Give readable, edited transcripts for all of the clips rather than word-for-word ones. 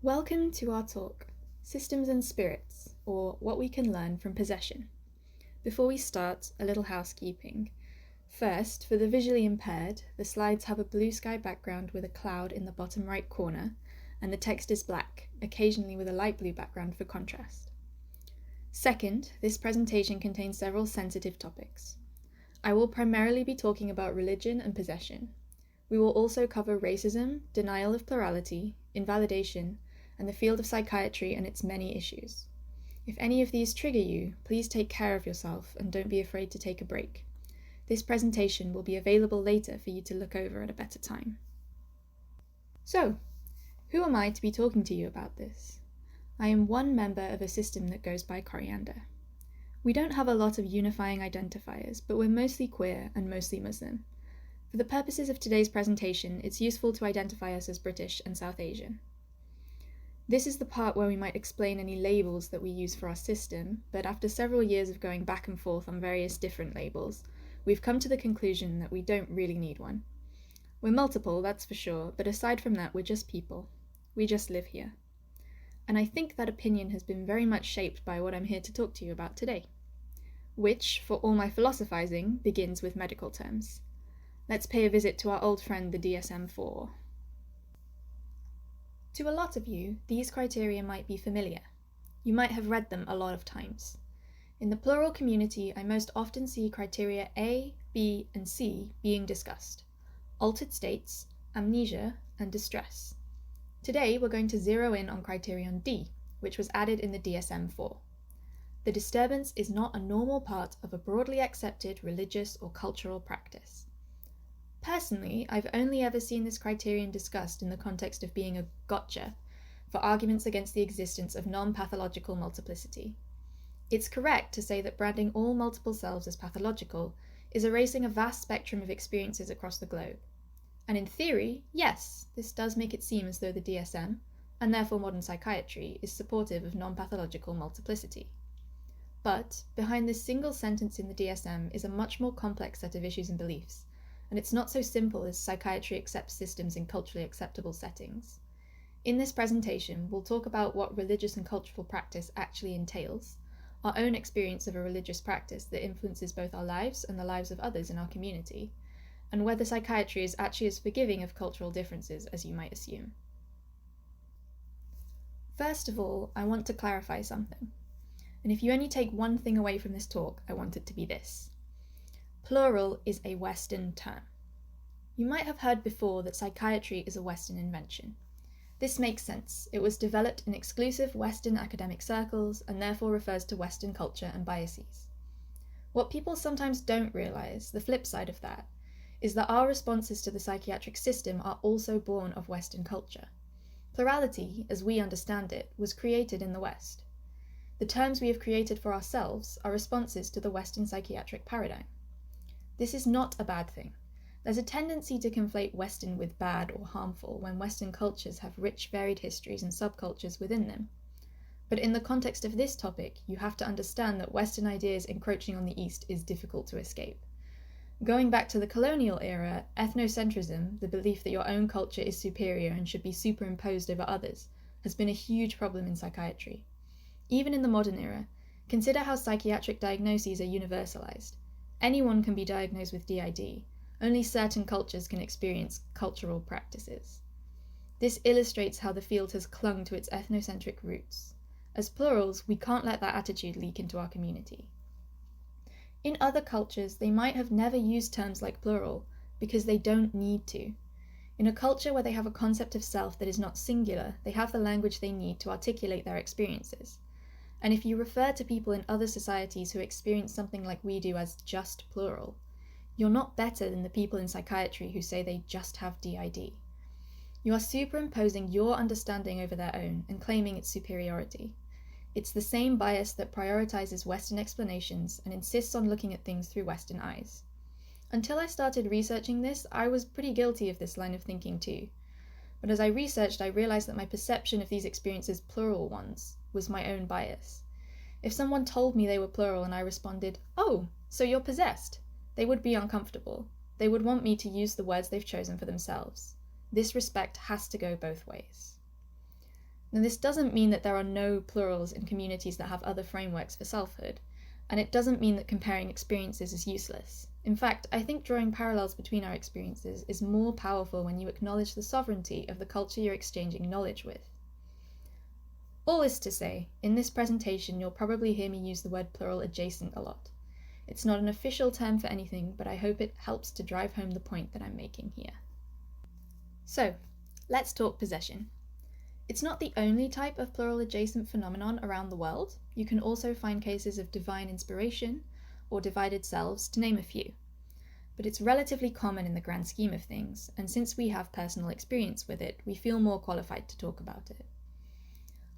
Welcome to our talk, Systems and Spirits, or What We Can Learn from Possession. Before we start, a little housekeeping. First, for the visually impaired, the slides have a blue sky background with a cloud in the bottom right corner, and the text is black, occasionally with a light blue background for contrast. Second, this presentation contains several sensitive topics. I will primarily be talking about religion and possession. We will also cover racism, denial of plurality, invalidation, and the field of psychiatry and its many issues. If any of these trigger you, please take care of yourself and don't be afraid to take a break. This presentation will be available later for you to look over at a better time. So, who am I to be talking to you about this? I am one member of a system that goes by Coriander. We don't have a lot of unifying identifiers, but we're mostly queer and mostly Muslim. For the purposes of today's presentation, it's useful to identify us as British and South Asian. This is the part where we might explain any labels that we use for our system, but after several years of going back and forth on various different labels, we've come to the conclusion that we don't really need one. We're multiple, that's for sure, but aside from that, we're just people. We just live here. And I think that opinion has been very much shaped by what I'm here to talk to you about today, which, for all my philosophizing, begins with medical terms. Let's pay a visit to our old friend, the DSM-4. To a lot of you, these criteria might be familiar. You might have read them a lot of times. In the plural community, I most often see criteria A, B, and C being discussed: altered states, amnesia, and distress. Today, we're going to zero in on criterion D, which was added in the DSM-4. The disturbance is not a normal part of a broadly accepted religious or cultural practice. Personally, I've only ever seen this criterion discussed in the context of being a gotcha for arguments against the existence of non-pathological multiplicity. It's correct to say that branding all multiple selves as pathological is erasing a vast spectrum of experiences across the globe. And in theory, yes, this does make it seem as though the DSM, and therefore modern psychiatry, is supportive of non-pathological multiplicity. But behind this single sentence in the DSM is a much more complex set of issues and beliefs, and it's not so simple as psychiatry accepts systems in culturally acceptable settings. In this presentation, we'll talk about what religious and cultural practice actually entails, our own experience of a religious practice that influences both our lives and the lives of others in our community, and whether psychiatry is actually as forgiving of cultural differences as you might assume. First of all, I want to clarify something. And if you only take one thing away from this talk, I want it to be this. Plural is a Western term. You might have heard before that psychiatry is a Western invention. This makes sense. It was developed in exclusive Western academic circles and therefore refers to Western culture and biases. What people sometimes don't realize, the flip side of that, is that our responses to the psychiatric system are also born of Western culture. Plurality, as we understand it, was created in the West. The terms we have created for ourselves are responses to the Western psychiatric paradigm. This is not a bad thing. There's a tendency to conflate Western with bad or harmful when Western cultures have rich, varied histories and subcultures within them. But in the context of this topic, you have to understand that Western ideas encroaching on the East is difficult to escape. Going back to the colonial era, ethnocentrism, the belief that your own culture is superior and should be superimposed over others, has been a huge problem in psychiatry. Even in the modern era, consider how psychiatric diagnoses are universalized. Anyone can be diagnosed with DID. Only certain cultures can experience cultural practices. This illustrates how the field has clung to its ethnocentric roots. As plurals, we can't let that attitude leak into our community. In other cultures, they might have never used terms like plural because they don't need to. In a culture where they have a concept of self that is not singular, they have the language they need to articulate their experiences. And if you refer to people in other societies who experience something like we do as just plural, you're not better than the people in psychiatry who say they just have DID. You are superimposing your understanding over their own and claiming its superiority. It's the same bias that prioritizes Western explanations and insists on looking at things through Western eyes. Until I started researching this, I was pretty guilty of this line of thinking too. But as I researched, I realized that my perception of these experiences, plural ones, was my own bias. If someone told me they were plural and I responded, "Oh, so you're possessed," they would be uncomfortable. They would want me to use the words they've chosen for themselves. This respect has to go both ways. Now, this doesn't mean that there are no plurals in communities that have other frameworks for selfhood, and it doesn't mean that comparing experiences is useless. In fact, I think drawing parallels between our experiences is more powerful when you acknowledge the sovereignty of the culture you're exchanging knowledge with. All this to say, in this presentation you'll probably hear me use the word plural adjacent a lot. It's not an official term for anything, but I hope it helps to drive home the point that I'm making here. So, let's talk possession. It's not the only type of plural adjacent phenomenon around the world. You can also find cases of divine inspiration or divided selves, to name a few. But it's relatively common in the grand scheme of things, and since we have personal experience with it, we feel more qualified to talk about it.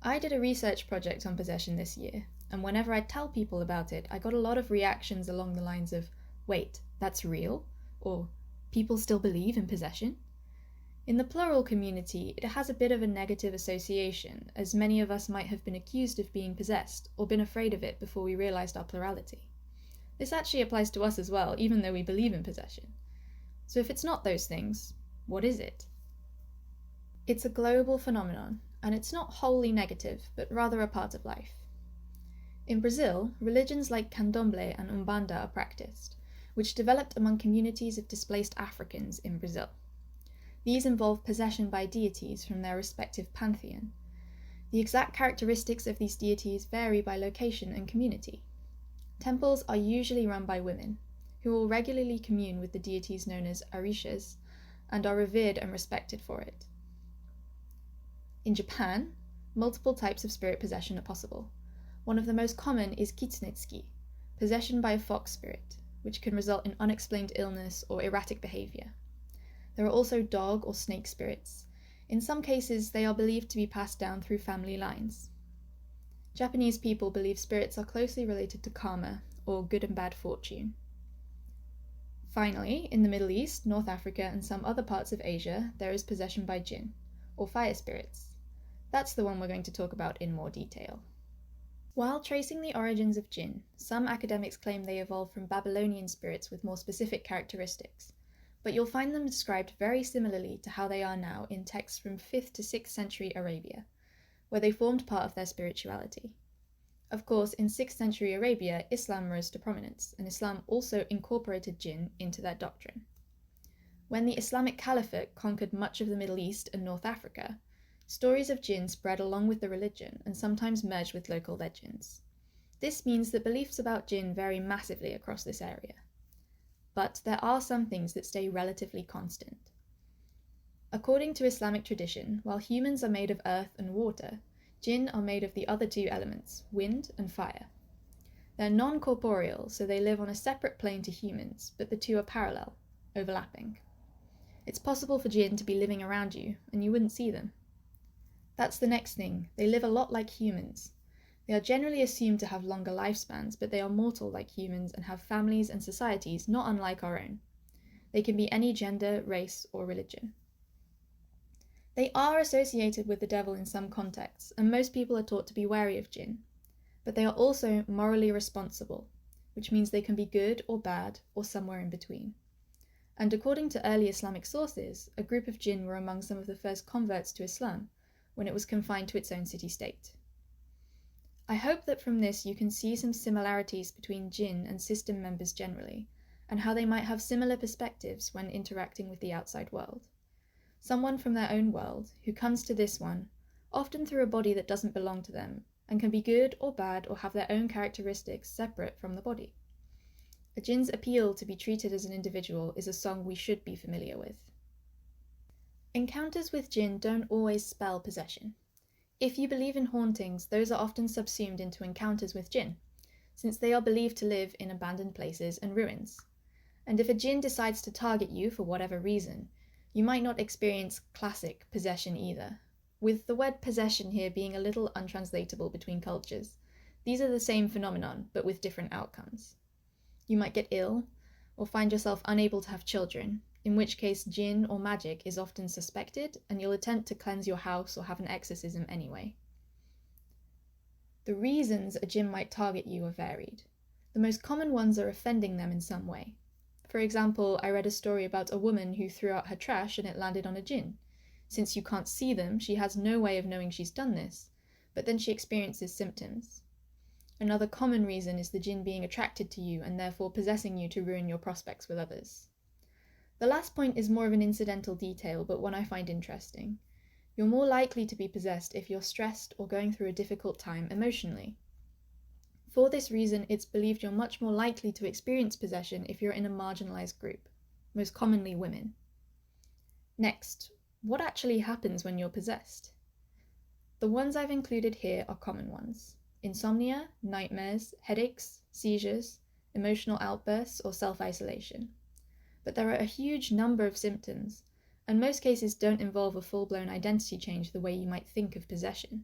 I did a research project on possession this year, and whenever I tell people about it, I got a lot of reactions along the lines of, "Wait, that's real?" or "People still believe in possession?" In the plural community, it has a bit of a negative association, as many of us might have been accused of being possessed or been afraid of it before we realised our plurality. This actually applies to us as well, even though we believe in possession. So if it's not those things, what is it? It's a global phenomenon, and it's not wholly negative, but rather a part of life. In Brazil, religions like Candomblé and Umbanda are practiced, which developed among communities of displaced Africans in Brazil. These involve possession by deities from their respective pantheon. The exact characteristics of these deities vary by location and community. Temples are usually run by women, who will regularly commune with the deities known as orishas, and are revered and respected for it. In Japan, multiple types of spirit possession are possible. One of the most common is kitsunetsuki, possession by a fox spirit, which can result in unexplained illness or erratic behavior. There are also dog or snake spirits. In some cases, they are believed to be passed down through family lines. Japanese people believe spirits are closely related to karma, or good and bad fortune. Finally, in the Middle East, North Africa, and some other parts of Asia, there is possession by jinn, or fire spirits. That's the one we're going to talk about in more detail. While tracing the origins of jinn, some academics claim they evolved from Babylonian spirits with more specific characteristics, but you'll find them described very similarly to how they are now in texts from 5th to 6th century Arabia, where they formed part of their spirituality. Of course, in 6th century Arabia, Islam rose to prominence, and Islam also incorporated jinn into their doctrine. When the Islamic Caliphate conquered much of the Middle East and North Africa, stories of jinn spread along with the religion and sometimes merged with local legends. This means that beliefs about jinn vary massively across this area. But there are some things that stay relatively constant. According to Islamic tradition, while humans are made of earth and water, jinn are made of the other two elements, wind and fire. They're non-corporeal, so they live on a separate plane to humans, but the two are parallel, overlapping. It's possible for jinn to be living around you, and you wouldn't see them. That's the next thing, they live a lot like humans. They are generally assumed to have longer lifespans, but they are mortal like humans and have families and societies not unlike our own. They can be any gender, race, or religion. They are associated with the devil in some contexts, and most people are taught to be wary of jinn. But they are also morally responsible, which means they can be good or bad, or somewhere in between. And according to early Islamic sources, a group of jinn were among some of the first converts to Islam, when it was confined to its own city-state. I hope that from this you can see some similarities between jinn and system members generally, and how they might have similar perspectives when interacting with the outside world. Someone from their own world, who comes to this one, often through a body that doesn't belong to them, and can be good or bad or have their own characteristics separate from the body. A jinn's appeal to be treated as an individual is a song we should be familiar with. Encounters with jinn don't always spell possession. If you believe in hauntings, those are often subsumed into encounters with jinn, since they are believed to live in abandoned places and ruins. And if a jinn decides to target you for whatever reason, you might not experience classic possession either, with the word possession here being a little untranslatable between cultures. These are the same phenomenon, but with different outcomes. You might get ill, or find yourself unable to have children, in which case jinn or magic is often suspected, and you'll attempt to cleanse your house or have an exorcism anyway. The reasons a jinn might target you are varied. The most common ones are offending them in some way. For example, I read a story about a woman who threw out her trash and it landed on a jinn. Since you can't see them, she has no way of knowing she's done this, but then she experiences symptoms. Another common reason is the jinn being attracted to you and therefore possessing you to ruin your prospects with others. The last point is more of an incidental detail, but one I find interesting. You're more likely to be possessed if you're stressed or going through a difficult time emotionally. For this reason, it's believed you're much more likely to experience possession if you're in a marginalized group, most commonly women. Next, what actually happens when you're possessed? The ones I've included here are common ones: insomnia, nightmares, headaches, seizures, emotional outbursts, or self-isolation. But there are a huge number of symptoms, and most cases don't involve a full-blown identity change the way you might think of possession.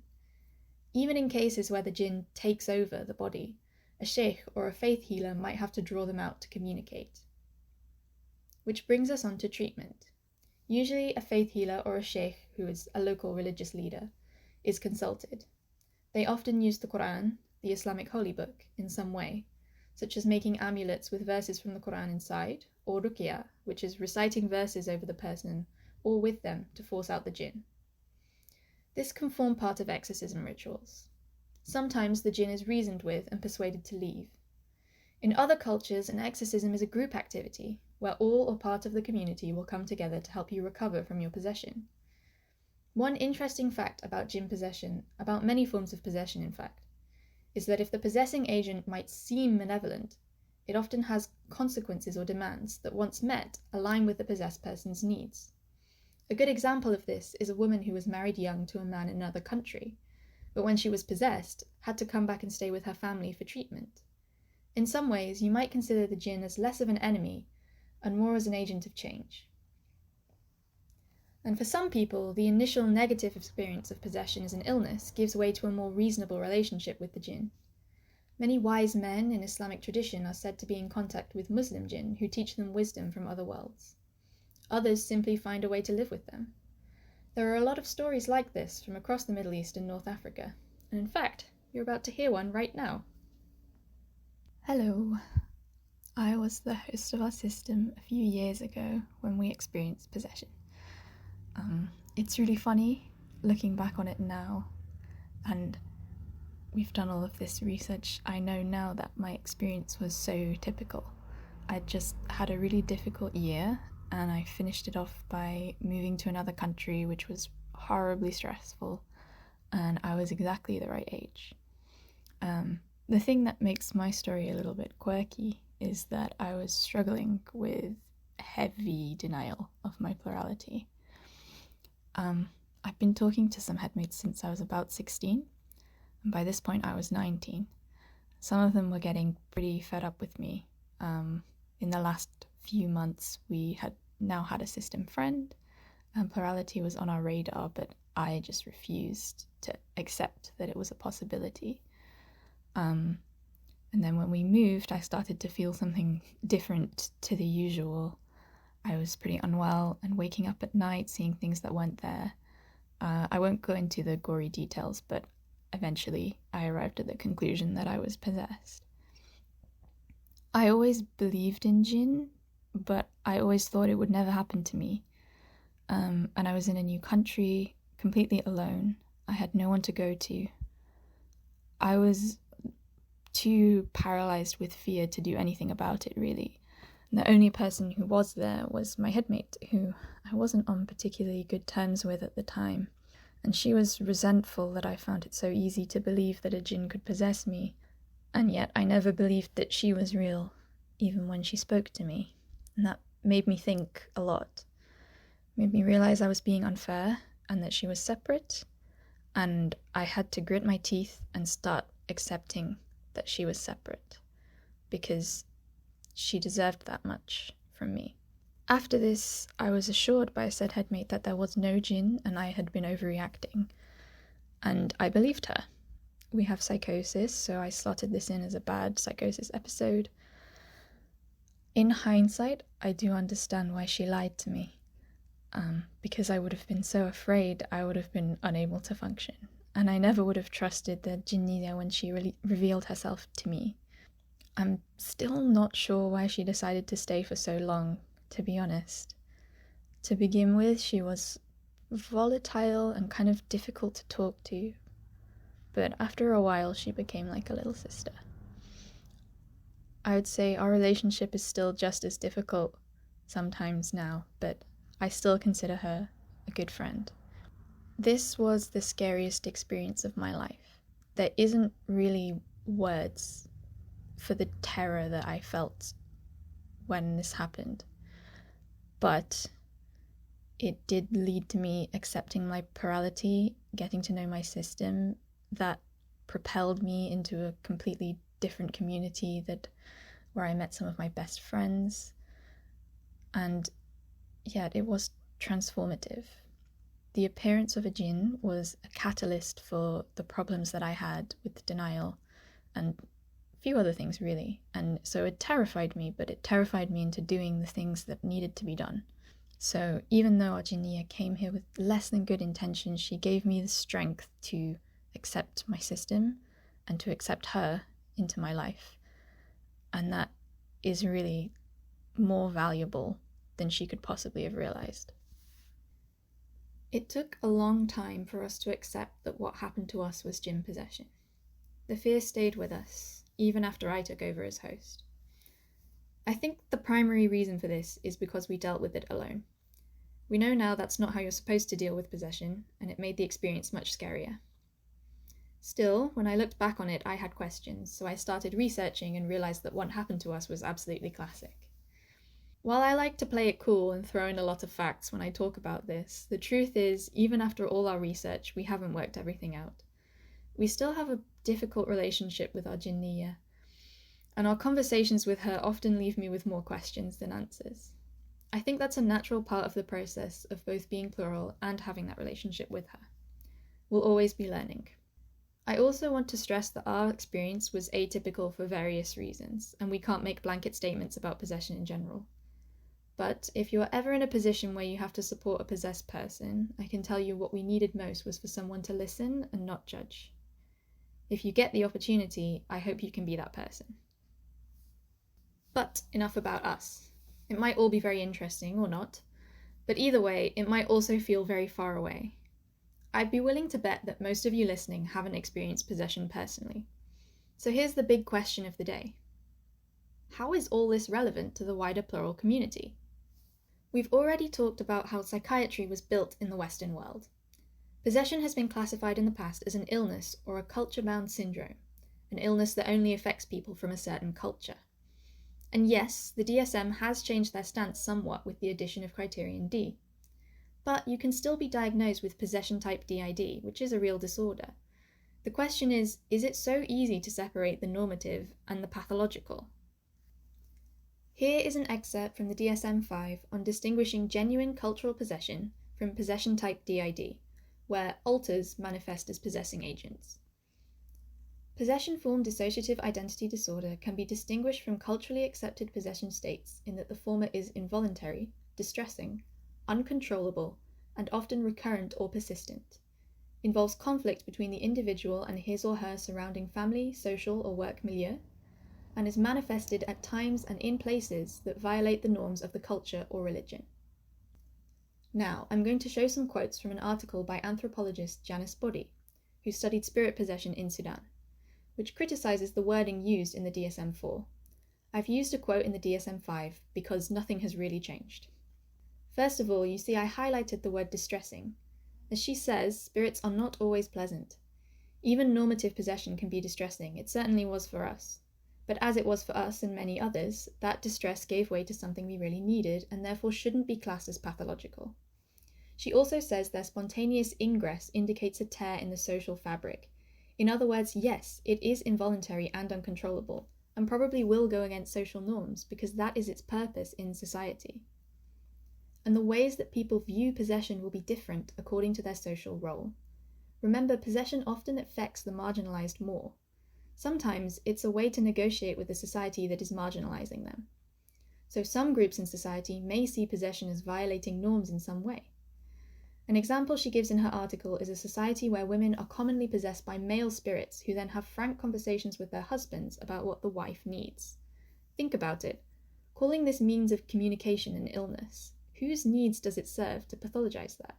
Even in cases where the jinn takes over the body, a sheikh or a faith healer might have to draw them out to communicate. Which brings us on to treatment. Usually a faith healer or a sheikh, who is a local religious leader, is consulted. They often use the Quran, the Islamic holy book, in some way, such as making amulets with verses from the Quran inside, or ruqya, which is reciting verses over the person or with them to force out the jinn. This can form part of exorcism rituals. Sometimes the jinn is reasoned with and persuaded to leave. In other cultures, an exorcism is a group activity, where all or part of the community will come together to help you recover from your possession. One interesting fact about jinn possession, about many forms of possession in fact, is that if the possessing agent might seem malevolent, it often has consequences or demands that, once met, align with the possessed person's needs. A good example of this is a woman who was married young to a man in another country, but when she was possessed, had to come back and stay with her family for treatment. In some ways, you might consider the jinn as less of an enemy and more as an agent of change. And for some people, the initial negative experience of possession as an illness gives way to a more reasonable relationship with the jinn. Many wise men in Islamic tradition are said to be in contact with Muslim jinn who teach them wisdom from other worlds. Others simply find a way to live with them. There are a lot of stories like this from across the Middle East and North Africa, and in fact, you're about to hear one right now. Hello. I was the host of our system a few years ago when we experienced possession. It's really funny looking back on it now, and we've done all of this research. I know now that my experience was so typical. I just had a really difficult year, and I finished it off by moving to another country, which was horribly stressful, and I was exactly the right age. The thing that makes my story a little bit quirky is that I was struggling with heavy denial of my plurality. I've been talking to some headmates since I was about 16, and by this point I was 19. Some of them were getting pretty fed up with me. In the last few months we had now had a system friend, and plurality was on our radar, but I just refused to accept that it was a possibility. And then when we moved, I started to feel something different to the usual. I was pretty unwell and waking up at night, seeing things that weren't there. I won't go into the gory details, but eventually I arrived at the conclusion that I was possessed. I always believed in jinn, but I always thought it would never happen to me. And I was in a new country, completely alone. I had no one to go to. I was too paralyzed with fear to do anything about it, really. And the only person who was there was my headmate, who I wasn't on particularly good terms with at the time. And she was resentful that I found it so easy to believe that a jinn could possess me. And yet I never believed that she was real, even when she spoke to me. And that made me think a lot. Made me realize I was being unfair and that she was separate. And I had to grit my teeth and start accepting that she was separate, because she deserved that much from me. After this, I was assured by a said headmate that there was no jinn and I had been overreacting. And I believed her. We have psychosis, so I slotted this in as a bad psychosis episode. In hindsight, I do understand why she lied to me. Because I would have been so afraid, I would have been unable to function. And I never would have trusted the jinniya when she revealed herself to me. I'm still not sure why she decided to stay for so long, to be honest. To begin with, she was volatile and kind of difficult to talk to, but after a while she became like a little sister. I would say our relationship is still just as difficult sometimes now, but I still consider her a good friend. This was the scariest experience of my life. There isn't really words for the terror that I felt when this happened, but it did lead to me accepting my plurality, getting to know my system. That propelled me into a completely different community where I met some of my best friends. And yeah, it was transformative. The appearance of a jinn was a catalyst for the problems that I had with denial and a few other things, really. And so it terrified me, but it terrified me into doing the things that needed to be done. So even though our jinniya came here with less than good intentions, she gave me the strength to accept my system and to accept her into my life. And that is really more valuable than she could possibly have realized. It took a long time for us to accept that what happened to us was jinn possession. The fear stayed with us, even after I took over as host. I think the primary reason for this is because we dealt with it alone. We know now that's not how you're supposed to deal with possession, and it made the experience much scarier. Still, when I looked back on it, I had questions, so I started researching and realized that what happened to us was absolutely classic. While I like to play it cool and throw in a lot of facts when I talk about this, the truth is, even after all our research, we haven't worked everything out. We still have a difficult relationship with our jinniya, and our conversations with her often leave me with more questions than answers. I think that's a natural part of the process of both being plural and having that relationship with her. We'll always be learning. I also want to stress that our experience was atypical for various reasons, and we can't make blanket statements about possession in general. But if you're ever in a position where you have to support a possessed person, I can tell you what we needed most was for someone to listen and not judge. If you get the opportunity, I hope you can be that person. But enough about us. It might all be very interesting or not, but either way, it might also feel very far away. I'd be willing to bet that most of you listening haven't experienced possession personally. So here's the big question of the day. How is all this relevant to the wider plural community? We've already talked about how psychiatry was built in the Western world. Possession has been classified in the past as an illness or a culture-bound syndrome, an illness that only affects people from a certain culture. And yes, the DSM has changed their stance somewhat with the addition of criterion D. But you can still be diagnosed with possession-type DID, which is a real disorder. The question is it so easy to separate the normative and the pathological? Here is an excerpt from the DSM-5 on distinguishing genuine cultural possession from possession-type DID, where alters manifest as possessing agents. Possession-form dissociative identity disorder can be distinguished from culturally accepted possession states in that the former is involuntary, distressing, uncontrollable, and often recurrent or persistent, involves conflict between the individual and his or her surrounding family, social, or work milieu, and is manifested at times and in places that violate the norms of the culture or religion. Now, I'm going to show some quotes from an article by anthropologist Janice Boddy, who studied spirit possession in Sudan, which criticizes the wording used in the DSM-4. I've used a quote in the DSM-5 because nothing has really changed. First of all, you see I highlighted the word distressing. As she says, spirits are not always pleasant. Even normative possession can be distressing. It certainly was for us. But as it was for us and many others, that distress gave way to something we really needed and therefore shouldn't be classed as pathological. She also says their spontaneous ingress indicates a tear in the social fabric. In other words, yes, it is involuntary and uncontrollable, and probably will go against social norms because that is its purpose in society. And the ways that people view possession will be different according to their social role. Remember, possession often affects the marginalized more. Sometimes it's a way to negotiate with the society that is marginalizing them. So some groups in society may see possession as violating norms in some way. An example she gives in her article is a society where women are commonly possessed by male spirits who then have frank conversations with their husbands about what the wife needs. Think about it. Calling this means of communication an illness, whose needs does it serve to pathologize that?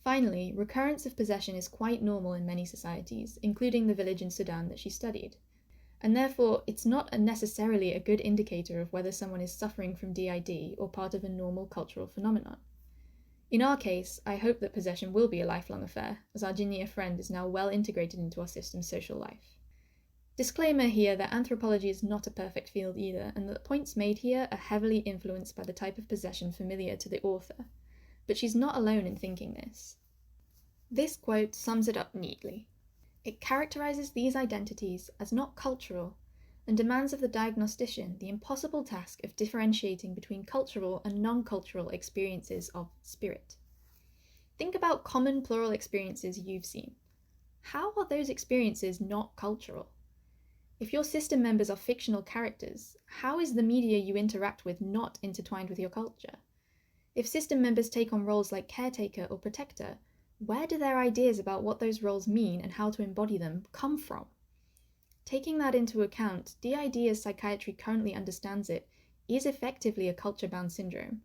Finally, recurrence of possession is quite normal in many societies, including the village in Sudan that she studied, and therefore it's not necessarily a good indicator of whether someone is suffering from DID or part of a normal cultural phenomenon. In our case, I hope that possession will be a lifelong affair, as our Jinnia friend is now well integrated into our system's social life. Disclaimer here that anthropology is not a perfect field either, and that the points made here are heavily influenced by the type of possession familiar to the author, but she's not alone in thinking this. This quote sums it up neatly. It characterizes these identities as not cultural, and demands of the diagnostician the impossible task of differentiating between cultural and non-cultural experiences of spirit. Think about common plural experiences you've seen. How are those experiences not cultural? If your system members are fictional characters, how is the media you interact with not intertwined with your culture? If system members take on roles like caretaker or protector, where do their ideas about what those roles mean and how to embody them come from? Taking that into account, DID as psychiatry currently understands it is effectively a culture-bound syndrome,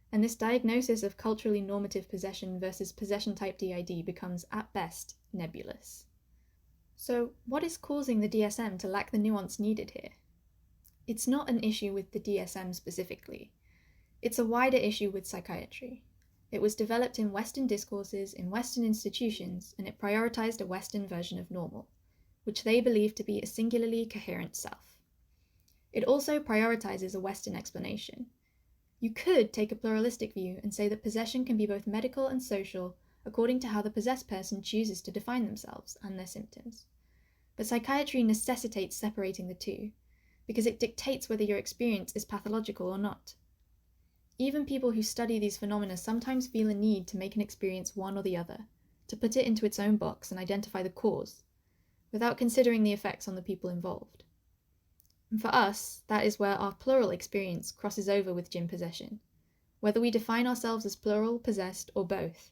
and this diagnosis of culturally normative possession versus possession-type DID becomes, at best, nebulous. So, what is causing the DSM to lack the nuance needed here? It's not an issue with the DSM specifically. It's a wider issue with psychiatry. It was developed in Western discourses, in Western institutions, and it prioritized a Western version of normal, which they believe to be a singularly coherent self. It also prioritizes a Western explanation. You could take a pluralistic view and say that possession can be both medical and social according to how the possessed person chooses to define themselves and their symptoms. But psychiatry necessitates separating the two, because it dictates whether your experience is pathological or not. Even people who study these phenomena sometimes feel a need to make an experience one or the other, to put it into its own box and identify the cause, without considering the effects on the people involved. And for us, that is where our plural experience crosses over with jinn possession. Whether we define ourselves as plural, possessed, or both,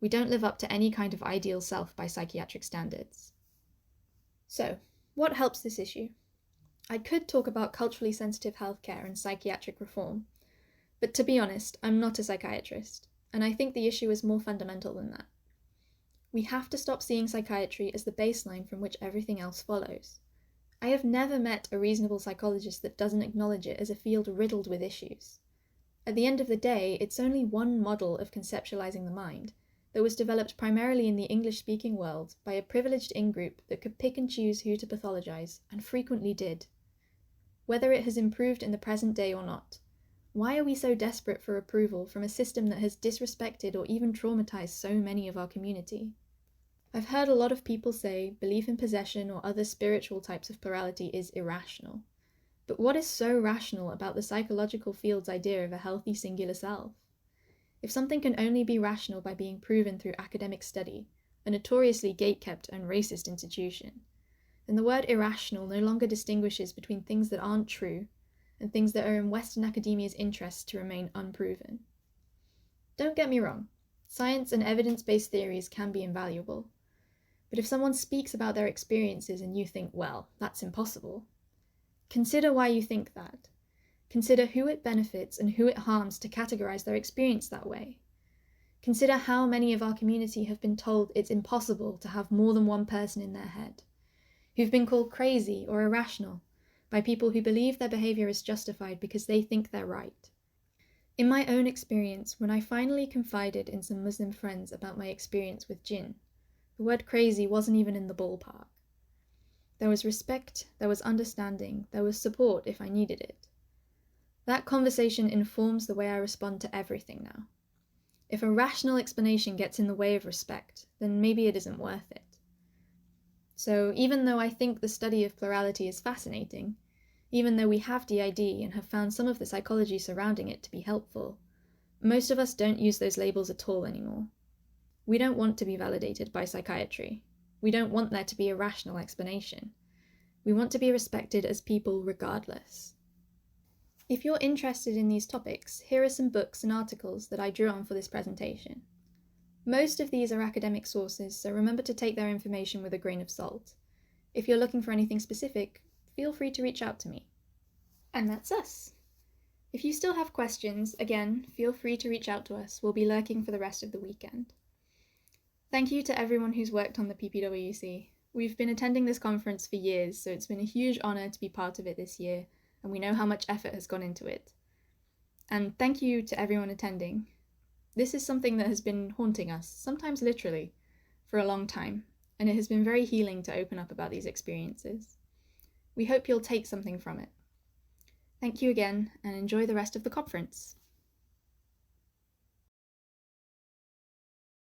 we don't live up to any kind of ideal self by psychiatric standards. So, what helps this issue? I could talk about culturally sensitive healthcare and psychiatric reform, but to be honest, I'm not a psychiatrist, and I think the issue is more fundamental than that. We have to stop seeing psychiatry as the baseline from which everything else follows. I have never met a reasonable psychologist that doesn't acknowledge it as a field riddled with issues. At the end of the day, it's only one model of conceptualizing the mind that was developed primarily in the English-speaking world by a privileged in-group that could pick and choose who to pathologize, and frequently did. Whether it has improved in the present day or not, why are we so desperate for approval from a system that has disrespected or even traumatized so many of our community? I've heard a lot of people say belief in possession or other spiritual types of plurality is irrational. But what is so rational about the psychological field's idea of a healthy singular self? If something can only be rational by being proven through academic study, a notoriously gate-kept and racist institution, then the word irrational no longer distinguishes between things that aren't true and things that are in Western academia's interest to remain unproven. Don't get me wrong, science and evidence-based theories can be invaluable, but if someone speaks about their experiences and you think, well, that's impossible, consider why you think that. Consider who it benefits and who it harms to categorize their experience that way. Consider how many of our community have been told it's impossible to have more than one person in their head, who've been called crazy or irrational by people who believe their behavior is justified because they think they're right. In my own experience, when I finally confided in some Muslim friends about my experience with jinn, the word crazy wasn't even in the ballpark. There was respect, there was understanding, there was support if I needed it. That conversation informs the way I respond to everything now. If a rational explanation gets in the way of respect, then maybe it isn't worth it. So even though I think the study of plurality is fascinating, even though we have DID and have found some of the psychology surrounding it to be helpful, most of us don't use those labels at all anymore. We don't want to be validated by psychiatry. We don't want there to be a rational explanation. We want to be respected as people regardless. If you're interested in these topics, here are some books and articles that I drew on for this presentation. Most of these are academic sources, so remember to take their information with a grain of salt. If you're looking for anything specific, feel free to reach out to me. And that's us. If you still have questions, again, feel free to reach out to us. We'll be lurking for the rest of the weekend. Thank you to everyone who's worked on the PPWC. We've been attending this conference for years, so it's been a huge honour to be part of it this year, and we know how much effort has gone into it. And thank you to everyone attending. This is something that has been haunting us, sometimes literally, for a long time, and it has been very healing to open up about these experiences. We hope you'll take something from it. Thank you again, and enjoy the rest of the conference.